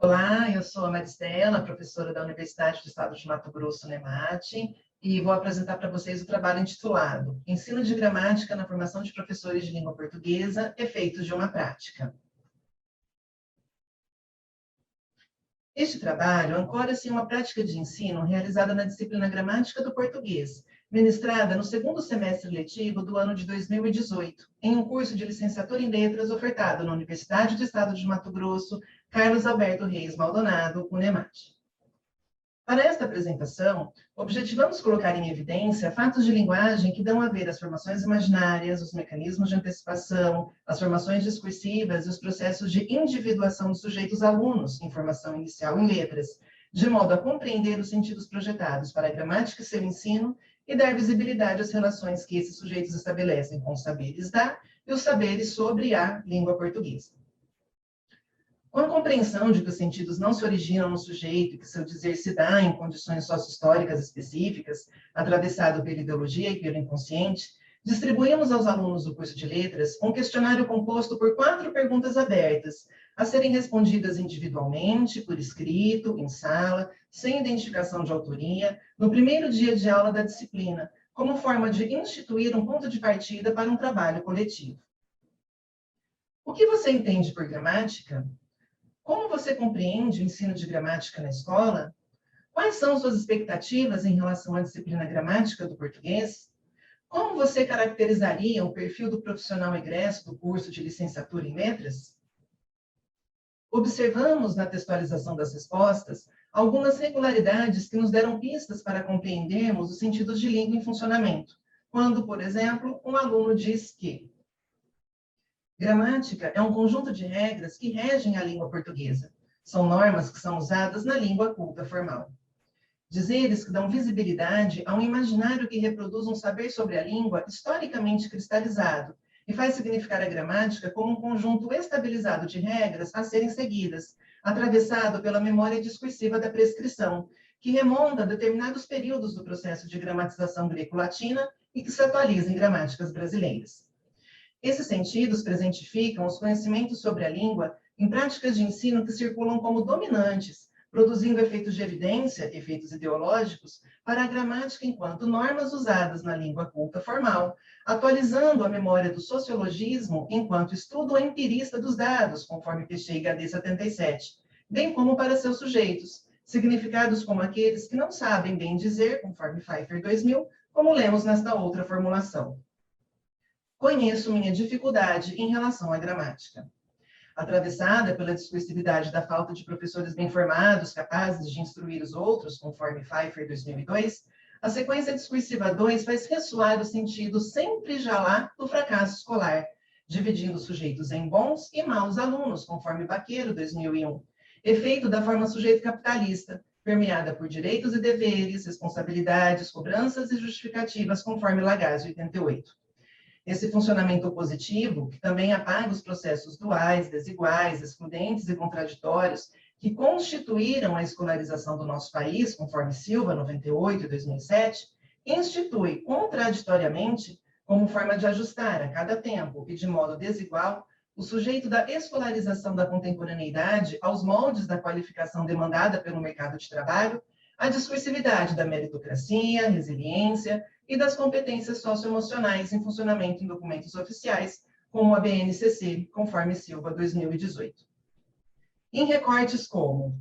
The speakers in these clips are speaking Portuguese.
Olá, eu sou a Maristela, professora da Universidade do Estado de Mato Grosso, UNEMAT, e vou apresentar para vocês o trabalho intitulado Ensino de Gramática na Formação de Professores de Língua Portuguesa, Efeitos de uma Prática. Este trabalho ancora-se em uma prática de ensino realizada na disciplina Gramática do Português, ministrada no segundo semestre letivo do ano de 2018, em um curso de licenciatura em Letras ofertado na Universidade do Estado de Mato Grosso, Carlos Alberto Reis Maldonado, UNEMAT. Para esta apresentação, objetivamos colocar em evidência fatos de linguagem que dão a ver às formações imaginárias, os mecanismos de antecipação, as formações discursivas e os processos de individuação dos sujeitos alunos em formação inicial em letras, de modo a compreender os sentidos projetados para a gramática e seu ensino e dar visibilidade às relações que esses sujeitos estabelecem com os saberes da e os saberes sobre a língua portuguesa. Com a compreensão de que os sentidos não se originam no sujeito e que seu dizer se dá em condições sócio-históricas específicas, atravessado pela ideologia e pelo inconsciente, distribuímos aos alunos do curso de letras um questionário composto por 4 perguntas abertas, a serem respondidas individualmente, por escrito, em sala, sem identificação de autoria, no primeiro dia de aula da disciplina, como forma de instituir um ponto de partida para um trabalho coletivo. O que você entende por gramática? Como você compreende o ensino de gramática na escola? Quais são suas expectativas em relação à disciplina gramática do português? Como você caracterizaria o perfil do profissional egresso do curso de licenciatura em letras? Observamos na textualização das respostas algumas regularidades que nos deram pistas para compreendermos os sentidos de língua em funcionamento, quando, por exemplo, um aluno diz que gramática é um conjunto de regras que regem a língua portuguesa. São normas que são usadas na língua culta formal. Dizeres que dão visibilidade a um imaginário que reproduz um saber sobre a língua historicamente cristalizado e faz significar a gramática como um conjunto estabilizado de regras a serem seguidas, atravessado pela memória discursiva da prescrição, que remonta a determinados períodos do processo de gramatização greco-latina e que se atualiza em gramáticas brasileiras. Esses sentidos presentificam os conhecimentos sobre a língua em práticas de ensino que circulam como dominantes, produzindo efeitos de evidência, efeitos ideológicos, para a gramática enquanto normas usadas na língua culta formal, atualizando a memória do sociologismo enquanto estudo empirista dos dados, conforme Pechei e HD 77, bem como para seus sujeitos, significados como aqueles que não sabem bem dizer, conforme Pfeiffer 2000, como lemos nesta outra formulação. Conheço minha dificuldade em relação à gramática. Atravessada pela discursividade da falta de professores bem formados, capazes de instruir os outros, conforme Pfeiffer 2002, a sequência discursiva 2 faz ressoar o sentido sempre já lá do fracasso escolar, dividindo os sujeitos em bons e maus alunos, conforme Baqueiro 2001, efeito da forma sujeito capitalista, permeada por direitos e deveres, responsabilidades, cobranças e justificativas, conforme Lagasse 88. Esse funcionamento opositivo, que também apaga os processos duais, desiguais, excludentes e contraditórios, que constituíram a escolarização do nosso país, conforme Silva, 98 e 2007, institui contraditoriamente, como forma de ajustar a cada tempo e de modo desigual, o sujeito da escolarização da contemporaneidade aos moldes da qualificação demandada pelo mercado de trabalho, a discursividade da meritocracia, resiliência e das competências socioemocionais em funcionamento em documentos oficiais, como a BNCC, conforme Silva 2018. Em recortes como: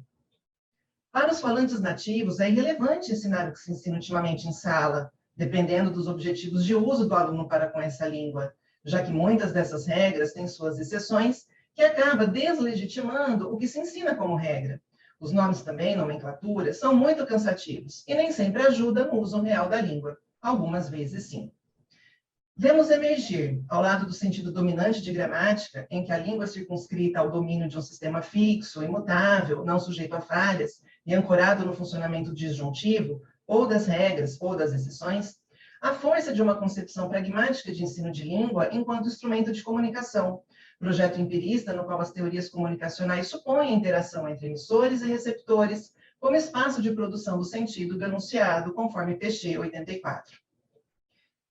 para os falantes nativos, é irrelevante ensinar o que se ensina ultimamente em sala, dependendo dos objetivos de uso do aluno para com essa língua, já que muitas dessas regras têm suas exceções, que acaba deslegitimando o que se ensina como regra. Os nomes também, nomenclatura, são muito cansativos e nem sempre ajudam no uso real da língua. Algumas vezes, sim. Vemos emergir, ao lado do sentido dominante de gramática, em que a língua é circunscrita ao domínio de um sistema fixo, imutável, não sujeito a falhas, e ancorado no funcionamento disjuntivo, ou das regras, ou das exceções, a força de uma concepção pragmática de ensino de língua enquanto instrumento de comunicação, projeto empirista no qual as teorias comunicacionais supõem a interação entre emissores e receptores, como espaço de produção do sentido do enunciado, conforme Pechei 84.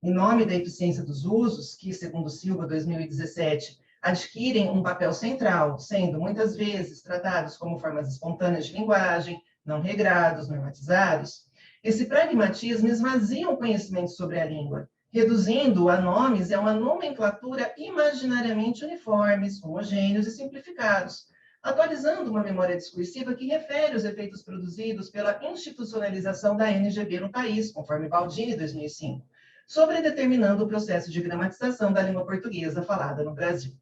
Em nome da eficiência dos usos, que, segundo Silva 2017, adquirem um papel central, sendo muitas vezes tratados como formas espontâneas de linguagem, não regrados, normatizados, esse pragmatismo esvazia o conhecimento sobre a língua, reduzindo-o a nomes e a uma nomenclatura imaginariamente uniformes, homogêneos e simplificados, atualizando uma memória discursiva que refere os efeitos produzidos pela institucionalização da NGB no país, conforme Baldini, 2005, sobredeterminando o processo de gramatização da língua portuguesa falada no Brasil.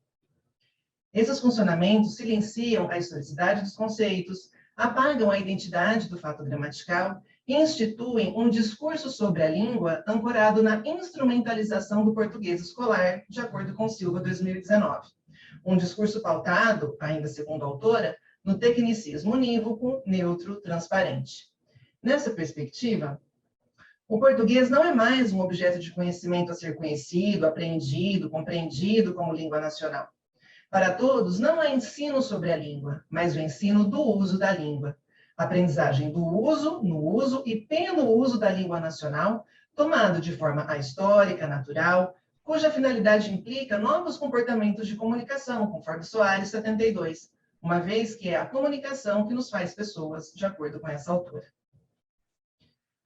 Esses funcionamentos silenciam a historicidade dos conceitos, apagam a identidade do fato gramatical e instituem um discurso sobre a língua ancorado na instrumentalização do português escolar, de acordo com Silva, 2019. Um discurso pautado, ainda segundo a autora, no tecnicismo unívoco, neutro, transparente. Nessa perspectiva, o português não é mais um objeto de conhecimento a ser conhecido, aprendido, compreendido como língua nacional. Para todos, não há ensino sobre a língua, mas o ensino do uso da língua. Aprendizagem do uso, no uso e pelo uso da língua nacional, tomado de forma ahistórica, natural, cuja finalidade implica novos comportamentos de comunicação, conforme Soares 72, uma vez que é a comunicação que nos faz pessoas, de acordo com essa autora.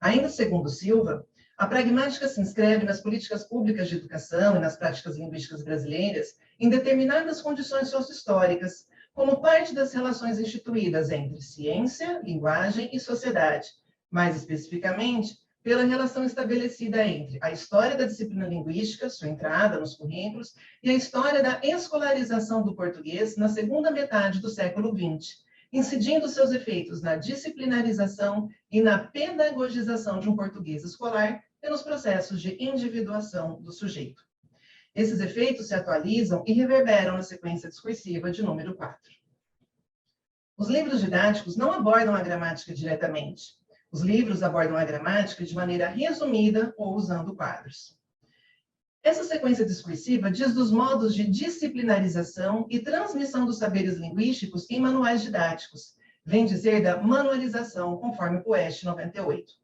Ainda segundo Silva, a pragmática se inscreve nas políticas públicas de educação e nas práticas linguísticas brasileiras em determinadas condições socio-históricas, como parte das relações instituídas entre ciência, linguagem e sociedade, mais especificamente, pela relação estabelecida entre a história da disciplina linguística, sua entrada nos currículos, e a história da escolarização do português na segunda metade do século XX, incidindo seus efeitos na disciplinarização e na pedagogização de um português escolar pelos processos de individuação do sujeito. Esses efeitos se atualizam e reverberam na sequência discursiva de número 4. Os livros didáticos não abordam a gramática diretamente. Os livros abordam a gramática de maneira resumida ou usando quadros. Essa sequência discursiva diz dos modos de disciplinarização e transmissão dos saberes linguísticos em manuais didáticos, vem dizer da manualização, conforme Poeste 98.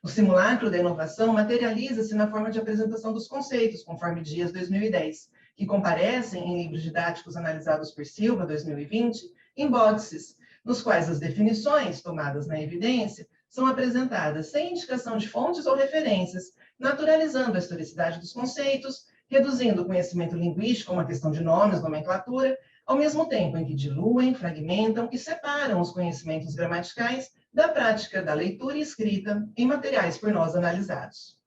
O simulacro da inovação materializa-se na forma de apresentação dos conceitos, conforme Dias 2010, que comparecem em livros didáticos analisados por Silva, 2020, em boxes, nos quais as definições, tomadas na evidência, são apresentadas sem indicação de fontes ou referências, naturalizando a historicidade dos conceitos, reduzindo o conhecimento linguístico a uma questão de nomes, nomenclatura, ao mesmo tempo em que diluem, fragmentam e separam os conhecimentos gramaticais da prática da leitura e escrita em materiais por nós analisados.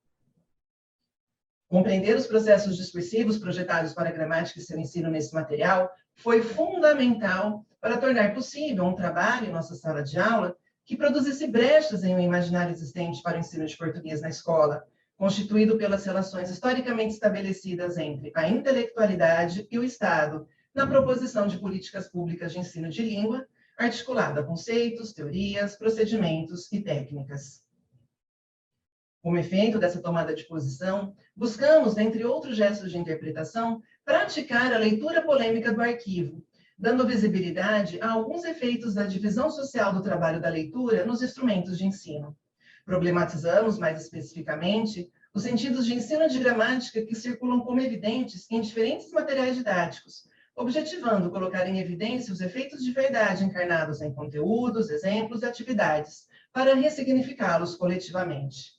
Compreender os processos discursivos projetados para a gramática e seu ensino nesse material foi fundamental para tornar possível um trabalho em nossa sala de aula que produzisse brechas em um imaginário existente para o ensino de português na escola, constituído pelas relações historicamente estabelecidas entre a intelectualidade e o Estado, na proposição de políticas públicas de ensino de língua, articulada a conceitos, teorias, procedimentos e técnicas. Como efeito dessa tomada de posição, buscamos, dentre outros gestos de interpretação, praticar a leitura polêmica do arquivo, dando visibilidade a alguns efeitos da divisão social do trabalho da leitura nos instrumentos de ensino. Problematizamos, mais especificamente, os sentidos de ensino de gramática que circulam como evidentes em diferentes materiais didáticos, objetivando colocar em evidência os efeitos de verdade encarnados em conteúdos, exemplos e atividades, para ressignificá-los coletivamente.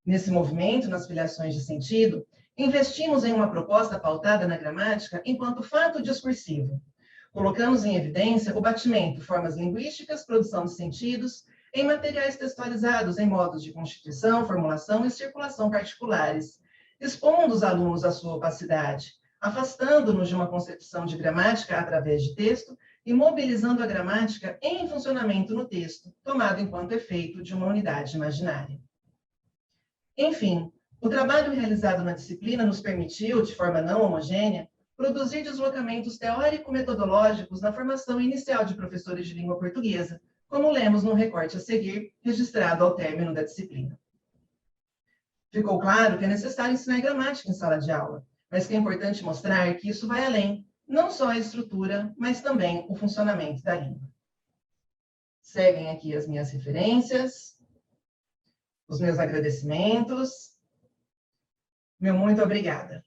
Nesse movimento, nas filiações de sentido, investimos em uma proposta pautada na gramática enquanto fato discursivo. Colocamos em evidência o batimento, formas linguísticas, produção de sentidos, em materiais textualizados em modos de constituição, formulação e circulação particulares, expondo os alunos à sua opacidade, afastando-nos de uma concepção de gramática através de texto e mobilizando a gramática em funcionamento no texto, tomado enquanto efeito de uma unidade imaginária. Enfim, o trabalho realizado na disciplina nos permitiu, de forma não homogênea, produzir deslocamentos teórico-metodológicos na formação inicial de professores de língua portuguesa, como lemos no recorte a seguir, registrado ao término da disciplina. Ficou claro que é necessário ensinar gramática em sala de aula, mas que é importante mostrar que isso vai além, não só a estrutura, mas também o funcionamento da língua. Seguem aqui as minhas referências, os meus agradecimentos. Meu muito obrigada.